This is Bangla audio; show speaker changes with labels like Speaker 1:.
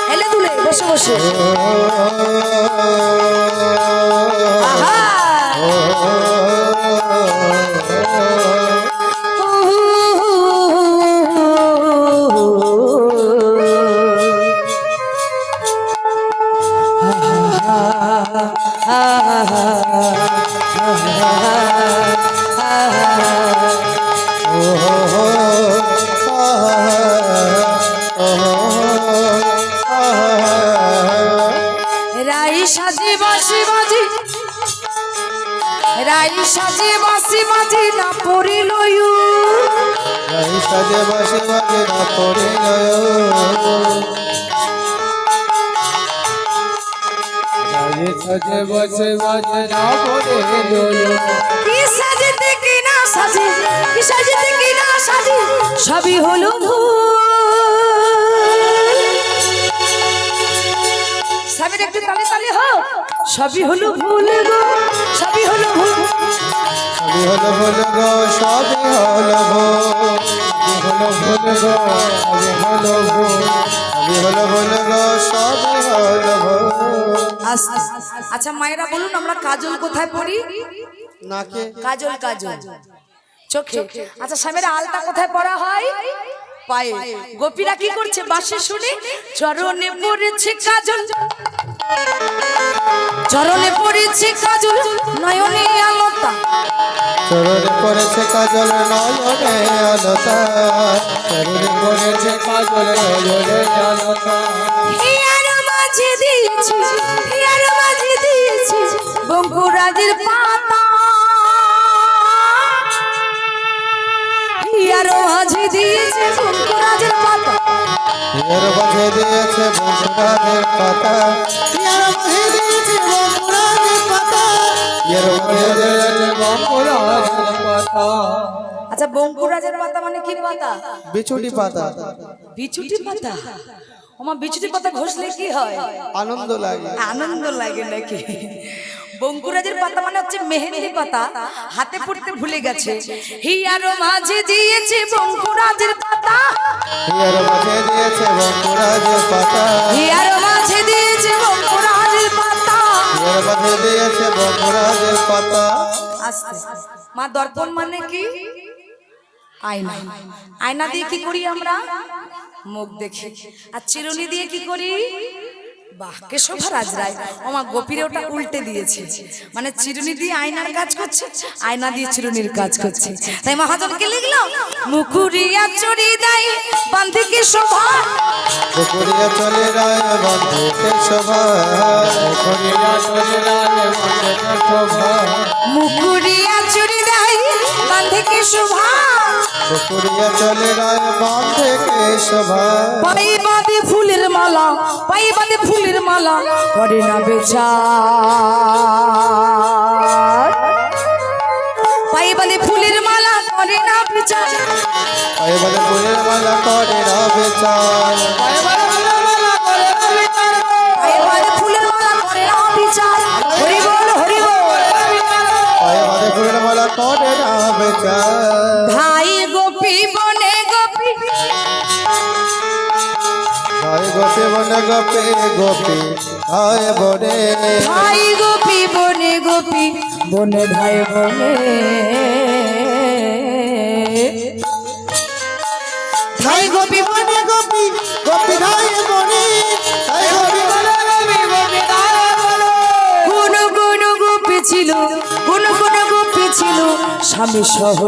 Speaker 1: হেলে দুলে বসে বসে রাই সাজে বাঁশি বাজি রাই সাজে বাঁশি বাজি না পড়িল
Speaker 2: রাই সাজে বাঁশি বাজি না পড়িল রাই সাজে বাঁশি বাজি না পড়িল
Speaker 1: কি সাজতে কি না সাজে কি সাজতে কি না সাজে সবই হলো সবের একটু তালে তালে হোক সবই হলো ভুল গো সবই হলো ভুল
Speaker 2: সবই হলো ভুল গো সবই হলো ভুল সবই হলো ভুল গো সবই হলো ভুল সবই হলো ভুল গো সবই হলো ভুল।
Speaker 1: আচ্ছা মায়েরা বলুন আমরা কাজল কোথায় পড়ি
Speaker 2: নাকে
Speaker 1: কাজল কাজল চোখে আচ্ছা স্বামীরা আলতা কোথায় পরা হয় পায়ে গোপীরা কি করছে বাঁশি শুনে চরণে পড়েছে কাজল চরণে পড়েছে কাজল নয়নে আলতা
Speaker 2: চরণে পড়েছে কাজল নয়নে আলতা চরণে পড়েছে কাজল নয়নে আলতা
Speaker 1: হিয়ার মাঝে দিয়েছি হিয়ার মাঝে দিয়েছি বঙ্কুরাজের পাতা হিয়ার মাঝে দিয়েছে বঙ্কুরাজের পাতা
Speaker 2: হিয়ার মাঝে দিয়েছে বঙ্কুরাজের পাতা হিয়ার মাঝে দিয়েছে বঙ্কুরাজের পাতা হিয়ার মাঝে দিয়েছে বঙ্কুরাজের পাতা।
Speaker 1: আচ্ছা বঙ্কুরাজের পাতা মানে কি পাতা
Speaker 2: বিছুটি পাতা
Speaker 1: বিছুটি পাতা আমার বিছুটি পাতা ঘষলে কি হয়
Speaker 2: আনন্দ লাগে
Speaker 1: আনন্দ লাগে নাকি বঙ্কুরাজের পাতা মানে হচ্ছে মেহেন্দি পাতা হাতে পড়তে ভুলে গেছে হিয়ার মাঝে দিয়েছে বঙ্কুরাজের পাতা
Speaker 2: হিয়ার মাঝে দিয়েছে বঙ্কুরাজের পাতা
Speaker 1: হিয়ার মাঝে দিয়েছে বঙ্কুরাজের পাতা
Speaker 2: হিয়ার মাঝে দিয়েছে বঙ্কুরাজের পাতা।
Speaker 1: আস্তে মা দর্পণ মানে কি আয়না আয়না দিয়ে কি করি আমরা মুখ দেখি আর চিরুনি দিয়ে কি করি বাহ কেশবা রাজরায় আমার গোপীরে ওটা উল্টে দিয়েছে মানে চিরুনি দিয়ে আয়নার কাজ করছে আয়না দিয়ে চিরুনির কাজ করছে তাই মহাজনকে লিখলাম মুকুরিয়া চড়ি দেয় বান্ধিকে শোভা
Speaker 2: মুকুরিয়া চলে রায় বান্ধিকে শোভা মুকুরিয়া চলে রায় বান্ধিকে শোভা
Speaker 1: মুকুরিয়া চড়ি দেয় বান্ধিকে শোভা
Speaker 2: মুকুরিয়া চলে রায় বান্ধিকে শোভা
Speaker 1: পাই বাঁধে ফুলের মালা পাই বাঁধে ফুলের মালা করে না বেচার পাই বাঁধে ফুলের মালা করে না বেচার
Speaker 2: পায়ে বাঁধে ফুলের মালা করে না বেচার
Speaker 1: পাই বাঁধে ফুলের মালা করে না বেচার হরি বল হরি বল
Speaker 2: পায়ে বাঁধে ফুলের মালা করে না বেচার
Speaker 1: ভাই গোপী বনে গোপী
Speaker 2: ভাই গোপী বনে গোপী গোপী ভাই বনে
Speaker 1: ভাই গোপী বনে গোপী বনে ভাই বনে
Speaker 2: ভাই গোপী বনে গোপী গোপী ভাই বনে ভাই গোপী বনে গোপী গোপী ভাই বনে
Speaker 1: কোন কোন গোপী ছিল কোন কোন গোপী ছিল স্বামী সহ